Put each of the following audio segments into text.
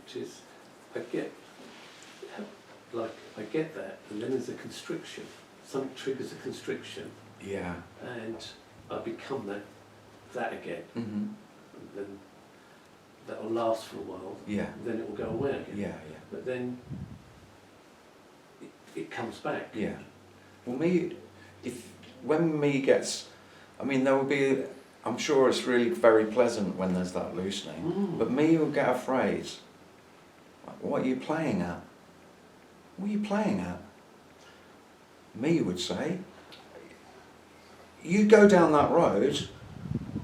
which is I get that, and then there's a constriction. Something triggers a constriction, Yeah. and I become that again. Mm-hmm. And then that'll last for a while. Yeah. And then it will go away again. Yeah, But then it comes back. yeah. Well, when me gets, I mean, there will be, I'm sure it's really very pleasant when there's that loosening, but me will get afraid. Like, what are you playing at? What are you playing at? Me would say, you go down that road,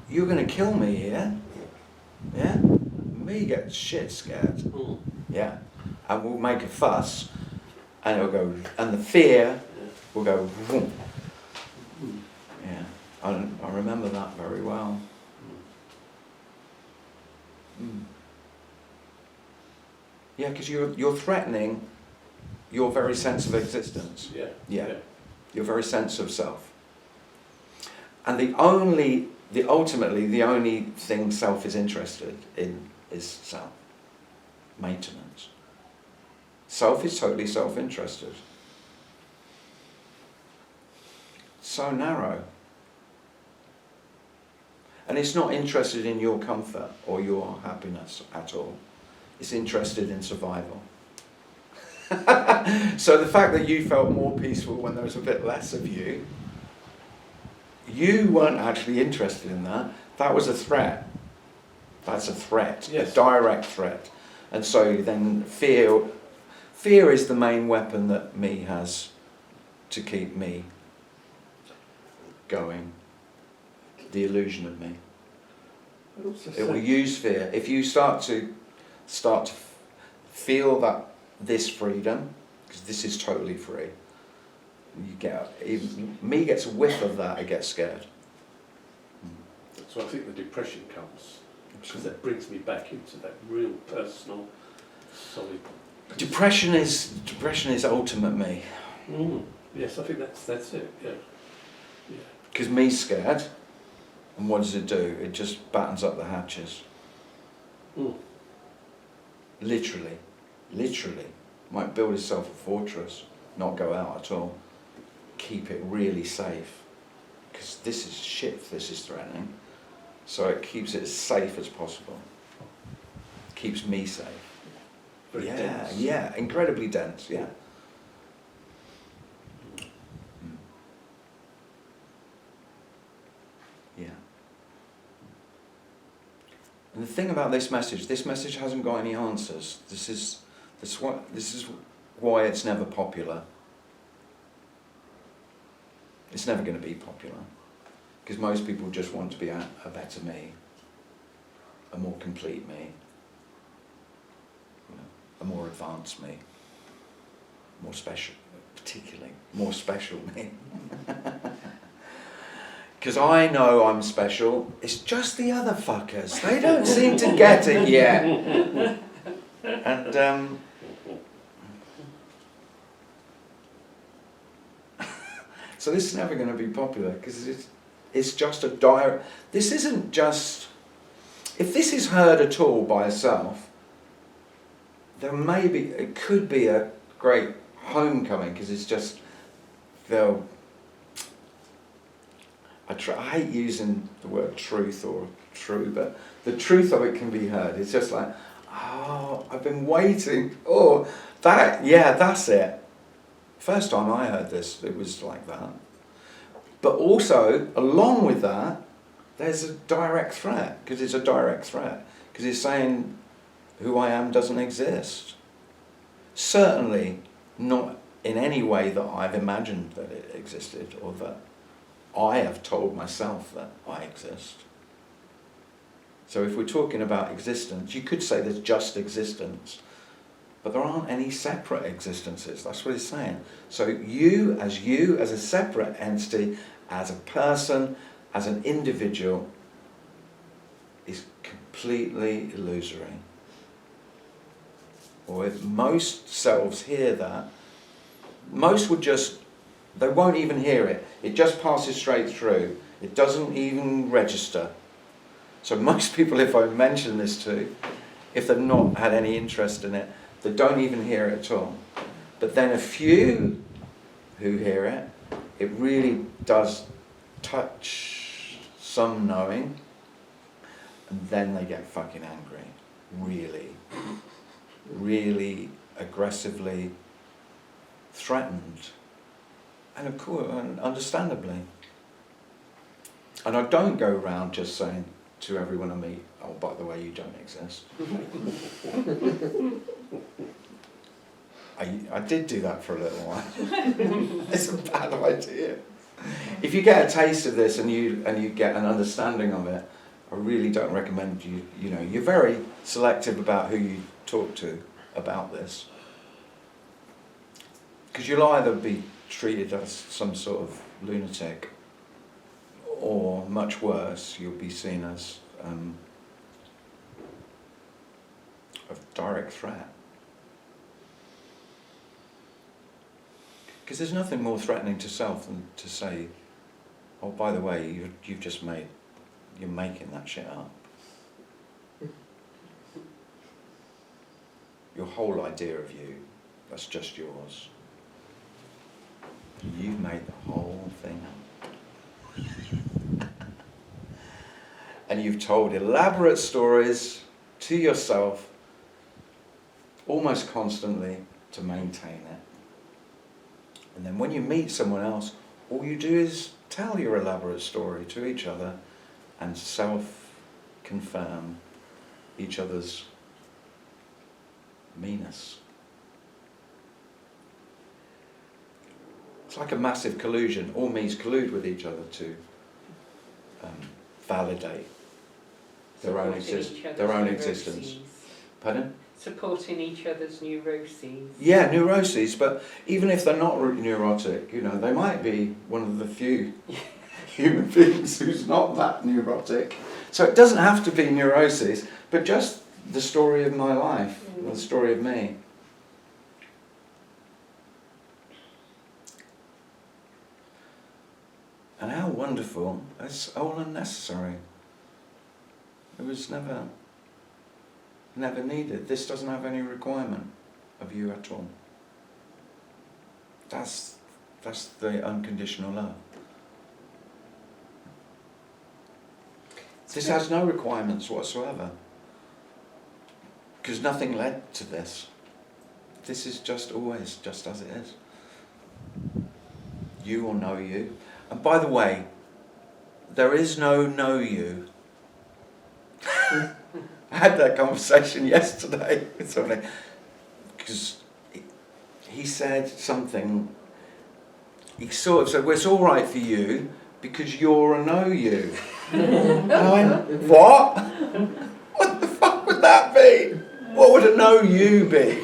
you're going to kill me here. Yeah? Me gets shit scared. Yeah. And we'll make a fuss, and it'll go, and the fear will go, vroom. Yeah. I remember that very well. Yeah, because you're threatening your very sense of existence. Yeah. Your very sense of self. And ultimately the only thing self is interested in is self. Maintenance. Self is totally self-interested. So narrow. And it's not interested in your comfort or your happiness at all. It's interested in survival. So the fact that you felt more peaceful when there was a bit less of you, you weren't actually interested in that. That was a threat. That's a threat, yes. A direct threat. And so then fear is the main weapon that me has to keep me going. The illusion of me. It will use fear. If you start to feel that this freedom, because this is totally free, me gets a whiff of that, I get scared. So I think the depression comes, because that brings me back into that real personal, solid. Depression is ultimate me. Yes, I think that's it. Yeah. Because me's scared, and what does it do? It just battens up the hatches. Literally. Might build itself a fortress, not go out at all. Keep it really safe. Because this is shit, this is threatening. So it keeps it as safe as possible. Keeps me safe. Very dense. Yeah, incredibly dense, yeah. Yeah. And the thing about this message hasn't got any answers. This is why it's never popular. It's never going to be popular. Because most people just want to be a better me, a more complete me, a more advanced me, more special, particularly more special me. Because I know I'm special, it's just the other fuckers. They don't seem to get it yet. And so this is never going to be popular because it's just a dire. This isn't just. If this is heard at all by itself, it could be a great homecoming because it's just they'll. I hate using the word truth or true, but the truth of it can be heard. It's just like, oh, I've been waiting. Oh, that's it. First time I heard this, it was like that. But also, along with that, there's a direct threat, because it's a direct threat. Because it's saying who I am doesn't exist. Certainly not in any way that I've imagined that it existed, or that I have told myself that I exist. So if we're talking about existence, you could say there's just existence, but there aren't any separate existences. That's what it's saying. So you as a separate entity, as a person, as an individual, is completely illusory. Or if most selves hear that, most would just, they won't even hear it. It just passes straight through. It doesn't even register. So most people, if I mention this to, if they've not had any interest in it, they don't even hear it at all. But then a few who hear it, it really does touch some knowing, and then they get fucking angry, really aggressively threatened, and of course, understandably. And I don't go around just saying to everyone I meet, oh, by the way, you don't exist. I did do that for a little while. It's a bad idea. If you get a taste of this and you get an understanding of it, I really don't recommend you're very selective about who you talk to about this. Because you'll either be treated as some sort of lunatic, or much worse, you'll be seen as a direct threat. Because there's nothing more threatening to self than to say, oh, by the way, you're making that shit up. Your whole idea of you, that's just yours. You've made the whole thing up. And you've told elaborate stories to yourself almost constantly to maintain it. And then when you meet someone else, all you do is tell your elaborate story to each other and self-confirm each other's meanness. It's like a massive collusion. All me's collude with each other to validate their own existence. Pardon? Supporting each other's neuroses. Yeah, neuroses, but even if they're not neurotic, they might be one of the few human beings who's not that neurotic. So it doesn't have to be neuroses, but just the story of my life, the story of me. And how wonderful, it's all unnecessary. It was never needed. This doesn't have any requirement of you at all. That's the unconditional love. This has no requirements whatsoever. Because nothing led to this. This is just always just as it is. You will know you. And by the way, there is no know you. I had that conversation yesterday with somebody, because he said something, he sort of said, well, it's all right for you because you're a know you. And I went, what? What the fuck would that be? What would a know you be?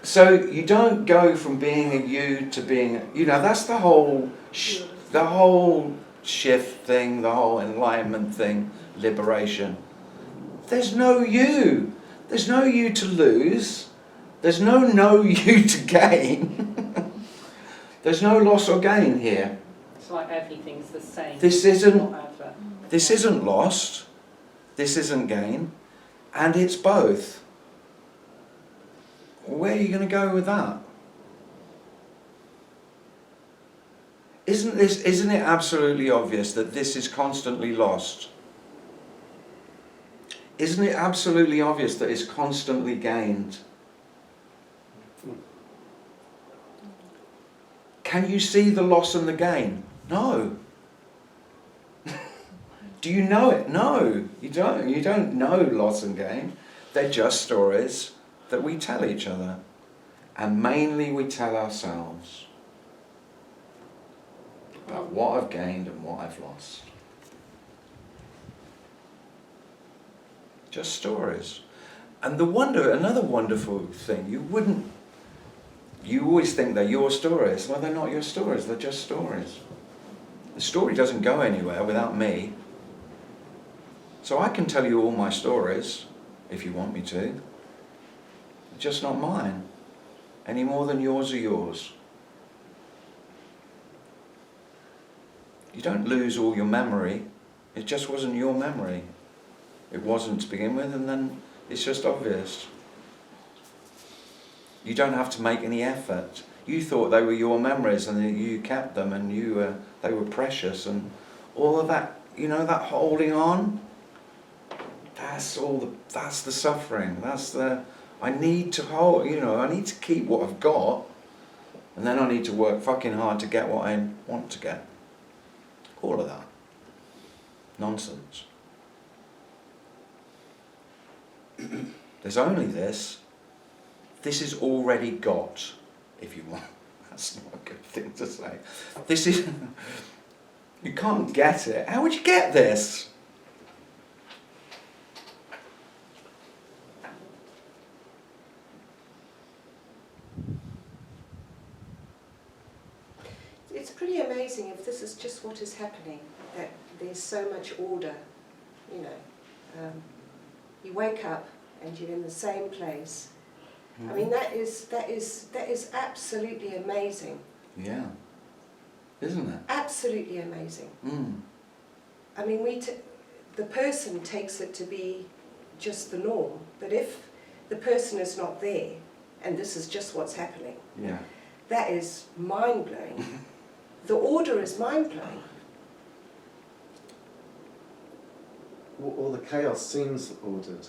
So you don't go from being a you to being, that's the whole shift thing, the whole enlightenment thing, liberation. There's no you. There's no you to lose. There's no you to gain. There's no loss or gain here. It's like everything's the same. This isn't lost. This isn't gain. And it's both. Where are you going to go with that? Isn't it absolutely obvious that this is constantly lost? Isn't it absolutely obvious that it's constantly gained? Can you see the loss and the gain? No. Do you know it? No, you don't. You don't know loss and gain. They're just stories that we tell each other. And mainly we tell ourselves about what I've gained and what I've lost. Just stories. And another wonderful thing, you always think they're your stories. Well, they're not your stories, they're just stories. The story doesn't go anywhere without me. So I can tell you all my stories, if you want me to. They're just not mine, any more than yours are yours. You don't lose all your memory. It just wasn't your memory. It wasn't to begin with, and then it's just obvious. You don't have to make any effort. You thought they were your memories and that you kept them and they were precious, and all of that, you know, that holding on, that's the suffering. That's the, I need to hold, you know, I need to keep what I've got, and then I need to work fucking hard to get what I want to get. All of that. Nonsense. There's only this. This is already got, if you want. That's not a good thing to say. This is, you can't get it. How would you get this? It's pretty amazing if this is just what is happening, that there's so much order, you know. You wake up and you're in the same place. I mean, that is absolutely amazing. Yeah. Isn't it? Absolutely amazing. I mean, the person takes it to be just the norm, but if the person is not there, and this is just what's happening, Yeah. that is mind-blowing. The order is mind-blowing. All the chaos seems ordered.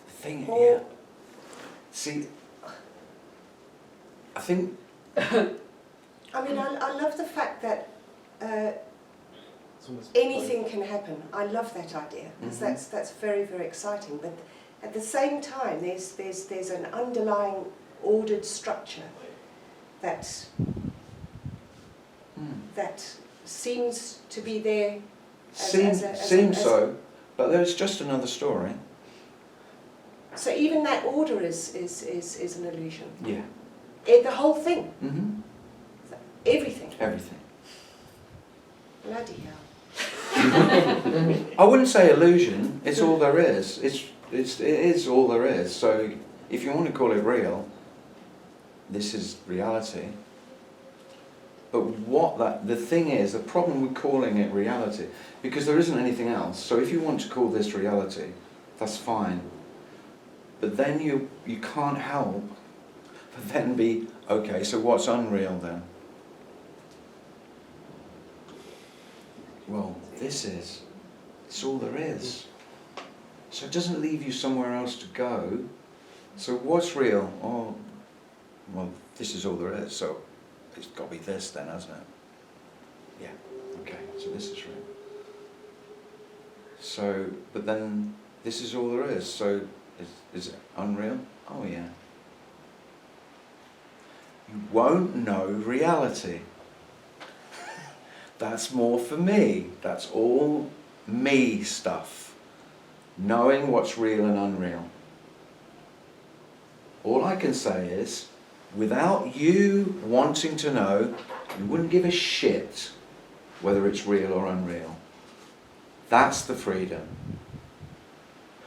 The thing, Or- yeah. See, I think. I mean, I love the fact that It's almost anything can happen. I love that idea, because that's very, very exciting. But at the same time, there's an underlying ordered structure that that seems to be there. Seems so, but there's just another story. So even that order is an illusion. Yeah. The whole thing, everything. Everything. Bloody hell. I wouldn't say illusion. It's all there is. It is all there is. So if you want to call it real, this is reality. But the thing is, the problem with calling it reality, because there isn't anything else. So if you want to call this reality, that's fine. But then you can't help but then be, okay, so what's unreal then? Well, it's all there is. So it doesn't leave you somewhere else to go. So what's real? Oh, well, this is all there is, so it's got to be this then, hasn't it? Yeah, okay, so this is real. So, but then this is all there is, so is it unreal? Oh yeah. You won't know reality. That's more for me. That's all me stuff. Knowing what's real and unreal. All I can say is, without you wanting to know, you wouldn't give a shit whether it's real or unreal. That's the freedom.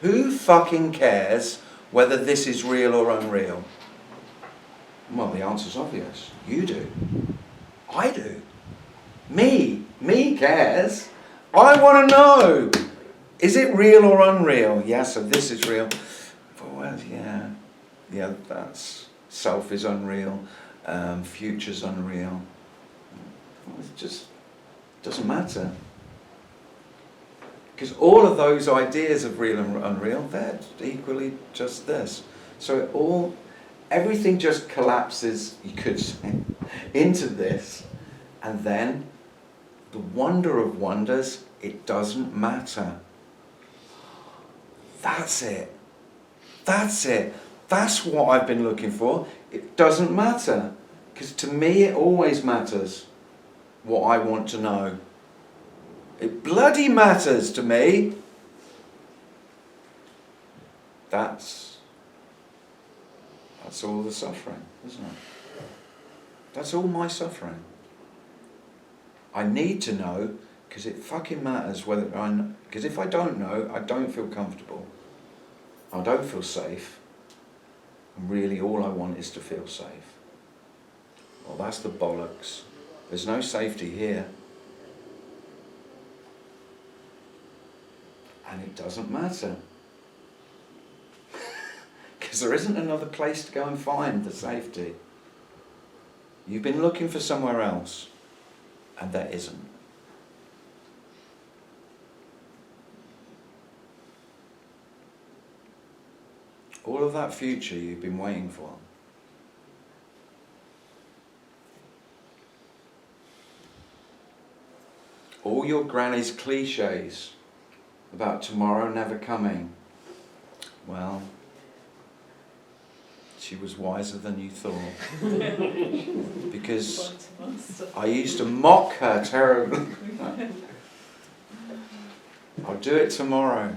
Who fucking cares whether this is real or unreal? Well, the answer's obvious. You do. I do. Me cares. I want to know. Is it real or unreal? Yeah, so this is real. Well, yeah. Yeah, that's... Self is unreal. Future's unreal. Well, it just doesn't matter. Because all of those ideas of real and unreal, they're equally just this. So everything just collapses, you could say, into this. And then, the wonder of wonders, it doesn't matter. That's it. That's it. That's what I've been looking for. It doesn't matter. Because to me, it always matters what I want to know. It bloody matters to me. That's all the suffering, isn't it? That's all my suffering. I need to know, because it fucking matters whether because if I don't know, I don't feel comfortable. I don't feel safe. And really all I want is to feel safe. Well, that's the bollocks. There's no safety here. And it doesn't matter. Because there isn't another place to go and find the safety. You've been looking for somewhere else, and there isn't. All of that future you've been waiting for. All your granny's cliches about tomorrow never coming. Well, she was wiser than you thought. Because I used to mock her terribly. I'll do it tomorrow.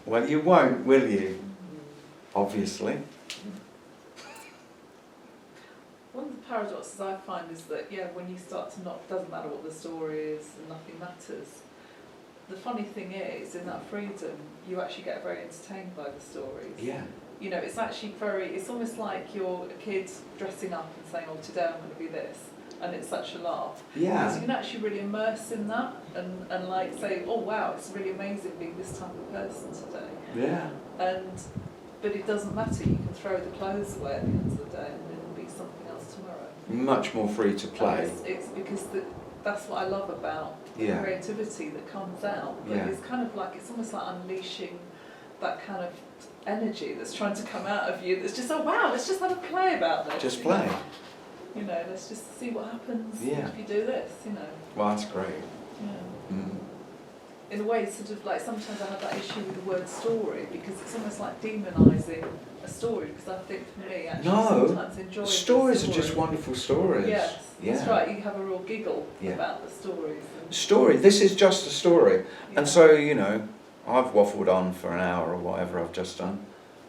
Well, you won't, will you? Obviously. One of the paradoxes I find is that, when you start to not, doesn't matter what the story is and nothing matters. The funny thing is, in that freedom, you actually get very entertained by the stories. Yeah. You know, it's actually it's almost like you're a kid dressing up and saying, oh, today I'm going to be this. And it's such a laugh. Yeah. Because you can actually really immerse in that and like say, oh wow, it's really amazing being this type of person today. Yeah. But it doesn't matter, you can throw the clothes away at the end of the day and it'll be something else tomorrow. Much more free to play. It's because that's what I love about the creativity that comes out. But it's kind of like, it's almost like unleashing that kind of energy that's trying to come out of you that's just, oh wow, let's just have a play about this. Just play. You know, let's just see what happens if you do this, you know. Well, that's great. Yeah. Mm. In a way, it's sort of like sometimes I have that issue with the word story because it's almost like demonising a story because I think for me actually sometimes enjoying stories the are just wonderful stories. Yes, that's right, you have a real giggle about the stories. Story, this is just a story. And so, you know, I've waffled on for an hour or whatever I've just done.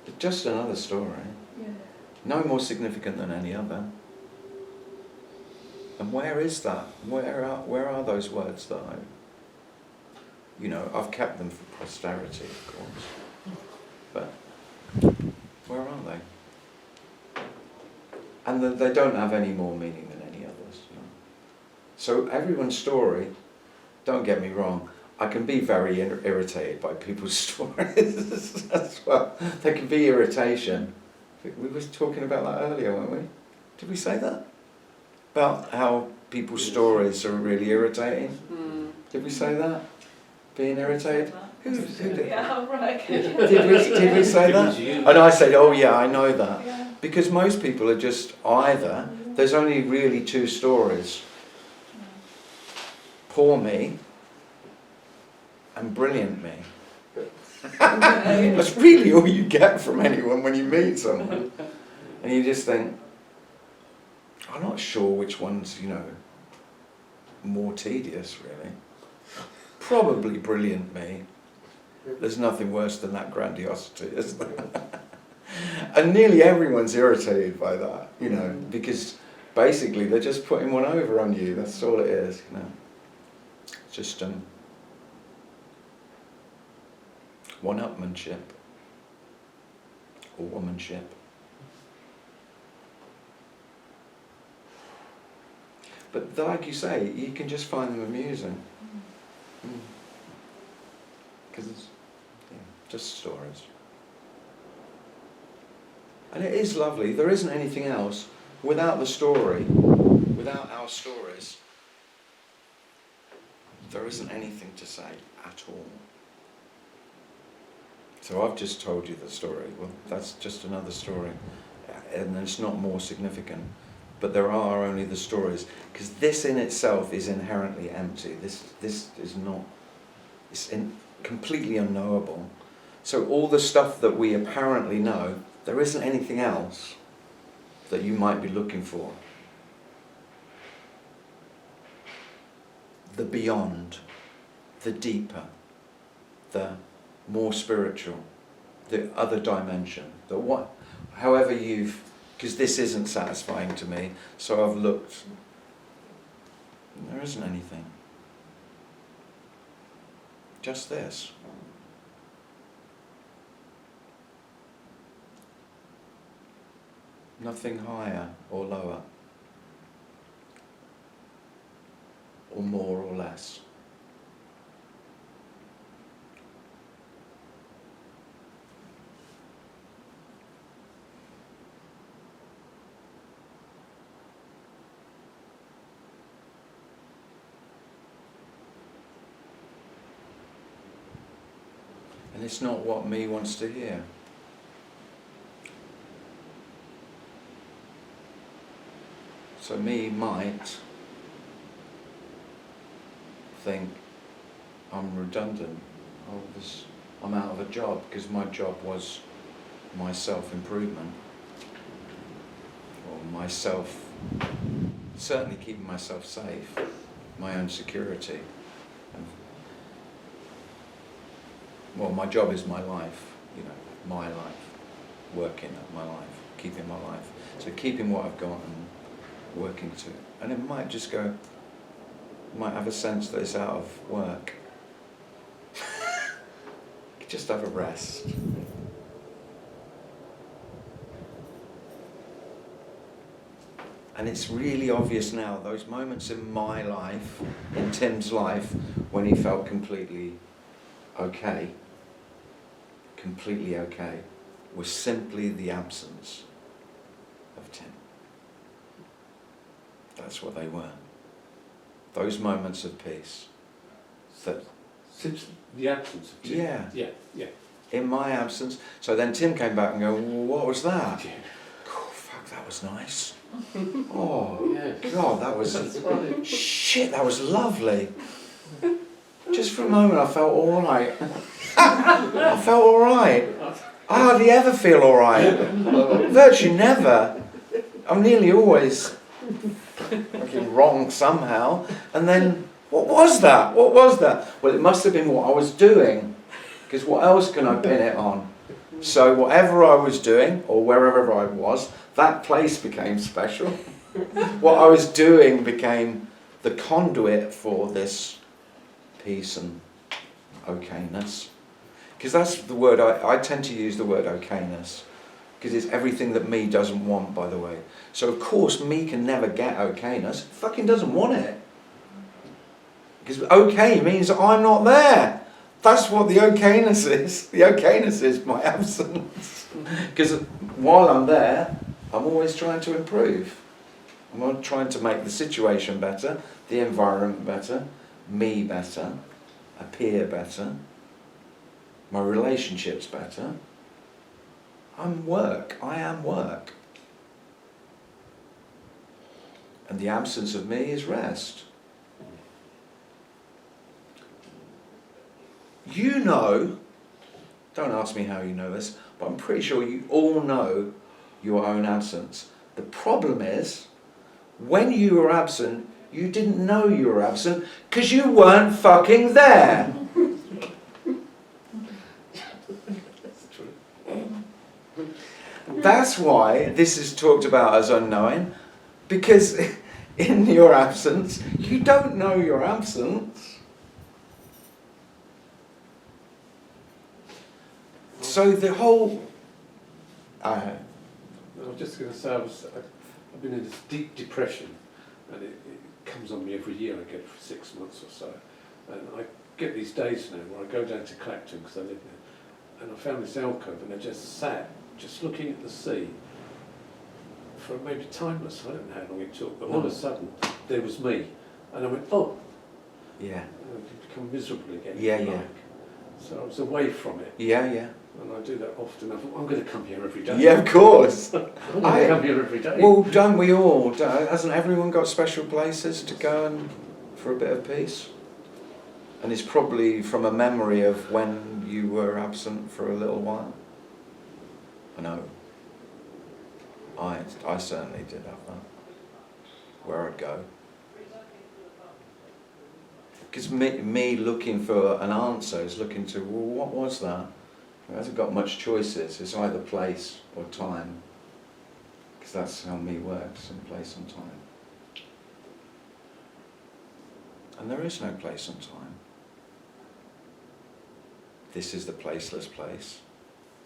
It's just another story. Yeah. No more significant than any other. And where is that? Where are those words that I've kept them for posterity, of course. But where are they? And they don't have any more meaning than any others. So everyone's story, don't get me wrong, I can be very irritated by people's stories as well. There can be irritation. We were talking about that earlier, weren't we? Did we say that? About how people's stories are really irritating. Did we say that? Being irritated? Who did? Yeah, right. Did we say that? And I said, oh yeah, I know that. Yeah. Because most people are just either, there's only really two stories. Poor me and brilliant me. That's really all you get from anyone when you meet someone. And you just think, I'm not sure which one's, more tedious, really. Probably brilliant me. There's nothing worse than that grandiosity, is there? And nearly everyone's irritated by that, because basically they're just putting one over on you. That's all it is, It's just one-upmanship or womanship. But like you say, you can just find them amusing. Because it's just stories. And it is lovely. There isn't anything else. Without the story, without our stories, there isn't anything to say at all. So I've just told you the story. Well, that's just another story. And it's not more significant. But there are only the stories. Because this in itself is inherently empty. This is not... It's completely unknowable. So all the stuff that we apparently know, there isn't anything else that you might be looking for. The beyond, the deeper, the more spiritual, the other dimension, the what, however you've, because this isn't satisfying to me, so I've looked. There isn't anything. Just this. Nothing higher or lower, or more or less. And it's not what me wants to hear. So me might think I'm redundant. I'm out of a job because my job was my self-improvement. Or certainly keeping myself safe, my own security. Well, my job is my life, my life, working at my life, keeping my life. So keeping what I've got and working to it. And it might just go, might have a sense that it's out of work. Just have a rest. And it's really obvious now, those moments in my life, in Tim's life, when he felt completely okay, was simply the absence of Tim. That's what they were. Those moments of peace. Since the absence of Tim. Yeah. In my absence. So then Tim came back and go, well, what was that? Yeah. Oh, fuck, that was nice. Oh, Yeah. God, that was... That's right. Shit, that was lovely. Just for a moment I felt all right. I felt all right. I hardly ever feel all right. Virtually never. I'm nearly always fucking wrong somehow. And then, what was that? What was that? Well, it must have been what I was doing. Because what else can I pin it on? So whatever I was doing, or wherever I was, that place became special. What I was doing became the conduit for this peace and okayness. Because that's the word, I tend to use the word okayness. Because it's everything that me doesn't want, by the way. So of course me can never get okayness. It fucking doesn't want it. Because okay means I'm not there. That's what the okayness is. The okayness is my absence. Because while I'm there, I'm always trying to improve. I'm trying to make the situation better, the environment better, me better, appear better, my relationships better. I am work. And the absence of me is rest. You know, don't ask me how you know this, but I'm pretty sure you all know your own absence. The problem is, when you were absent, you didn't know you were absent because you weren't fucking there. That's true. That's why this is talked about as unknowing, because in your absence, you don't know your absence. So the whole... I was just going to say, I've been in this deep depression, and it comes on me every year. I get it for 6 months or so, and I get these days now where I go down to Clacton because I live there, and I found this alcove, and I just sat, just looking at the sea for maybe timeless. I don't know how long it took, but all of a sudden there was me, and I went, oh, yeah, and I become miserable again. Yeah, if you yeah. like. So I was away from it. Yeah. And I do that often. I thought, I'm going to come here every day. Yeah, of course. I'm going to come here every day. Well, don't we all? Hasn't everyone got special places to go and for a bit of peace? And it's probably from a memory of when you were absent for a little while. I know. I certainly did have that. Where I'd go. Because me looking for an answer is looking to, well, what was that? It hasn't got much choices. It's either place or time. Because that's how me works, in place and time. And there is no place and time. This is the placeless place.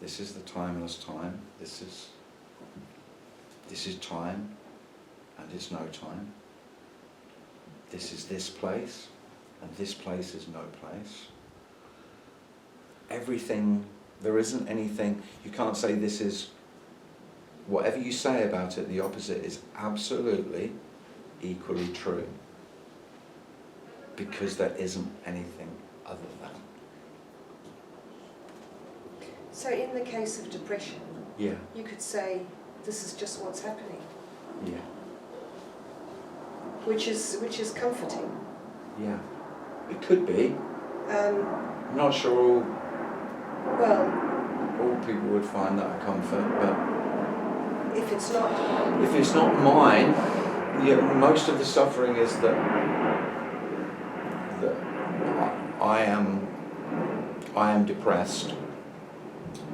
This is the timeless time. This is time, and it's no time. This is this place, and this place is no place. Everything, there isn't anything, you can't say this is, whatever you say about it, the opposite is absolutely equally true. Because there isn't anything other than. So in the case of depression, Yeah, you could say, this is just what's happening, yeah, which is comforting. yeah. It could be. Um, I'm not sure well, all people would find that a comfort, but if it's not, if it's not mine, yeah, most of the suffering is that I am depressed,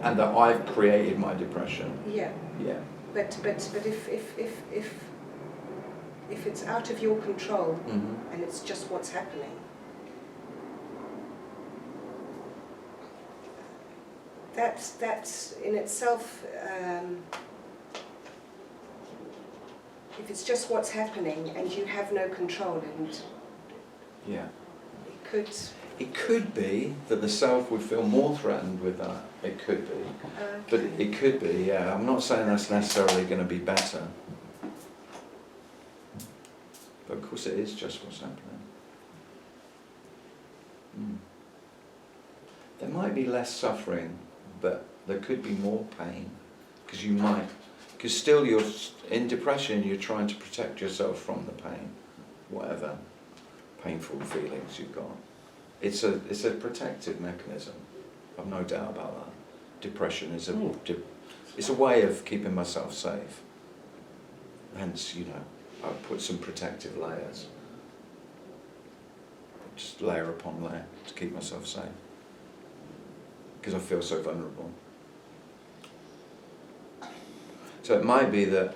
and that I've created my depression. yeah. Yeah. But if it's out of your control Mm-hmm. and it's just what's happening, that's in itself. If it's just what's happening and you have no control, and Yeah. it could. It could be that the self would feel more threatened with that. It could be. But it could be, yeah. I'm not saying that's necessarily going to be better. But of course it is just what's happening. There might be less suffering, but there could be more pain. Because still you're in depression, you're trying to protect yourself from the pain, whatever painful feelings you've got. It's a protective mechanism. I've no doubt about that. Depression is it's a way of keeping myself safe. Hence, I put some protective layers. Just layer upon layer to keep myself safe. Because I feel so vulnerable. So it might be that,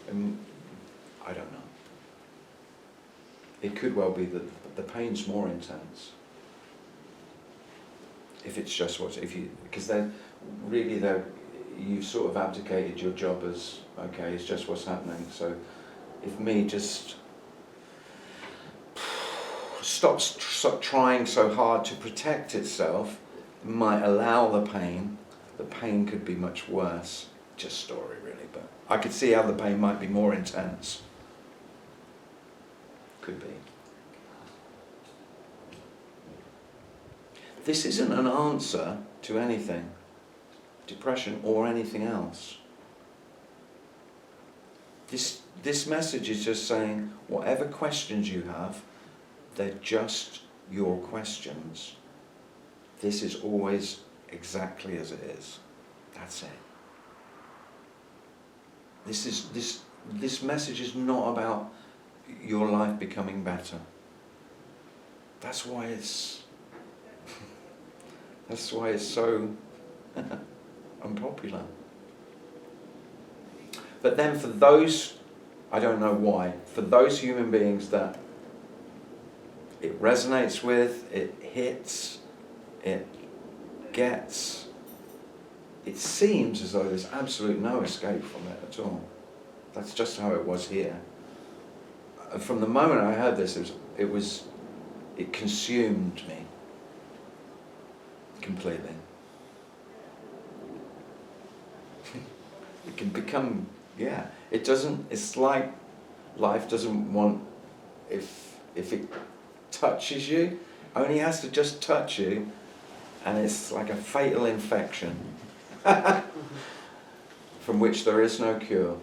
I don't know. It could well be that the pain's more intense. If it's just because then really you've sort of abdicated your job as, okay, it's just what's happening. So if me just stops trying so hard to protect itself, might allow the pain could be much worse. Just story really, but I could see how the pain might be more intense. Could be. This isn't an answer to anything, depression or anything else. This message is just saying, whatever questions you have, they're just your questions. This is always exactly as it is. That's it. This message is not about your life becoming better. That's why it's so unpopular. But then for those, I don't know why, for those human beings that it resonates with, it hits, it gets, it seems as though there's absolute no escape from it at all. That's just how it was here. From the moment I heard this, it consumed me completely. It can become, it's like life doesn't want, if it touches you, only has to just touch you, and it's like a fatal infection from which there is no cure.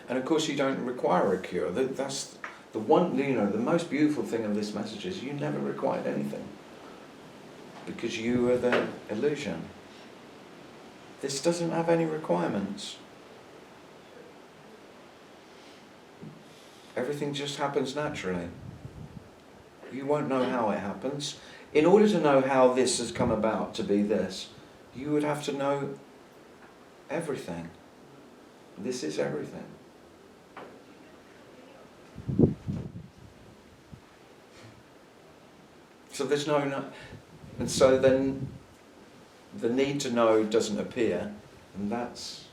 And of course you don't require a cure. That's the one, the most beautiful thing of this message is you never required anything. Because you are the illusion. This doesn't have any requirements. Everything just happens naturally. You won't know how it happens. In order to know how this has come about to be this, you would have to know everything. This is everything. So there's no, and so then the need to know doesn't appear, and that's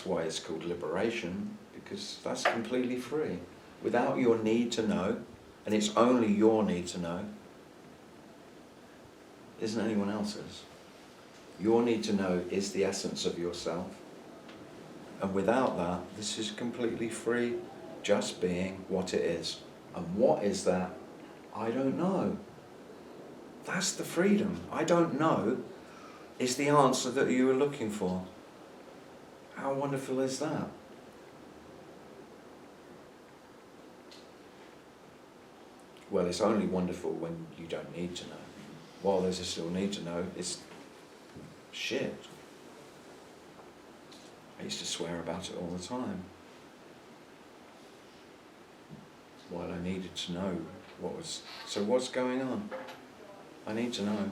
why it's called liberation, because that's completely free. Without your need to know, and it's only your need to know, isn't anyone else's. Your need to know is the essence of yourself. And without that, this is completely free, just being what it is. And what is that? I don't know. That's the freedom. I don't know is the answer that you were looking for. How wonderful is that? Well, it's only wonderful when you don't need to know. While there's a still need to know, it's shit. I used to swear about it all the time. While I needed to know what was... So what's going on? I need to know.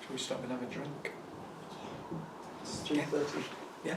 Shall we stop and have a drink? It's 3:30. Yeah?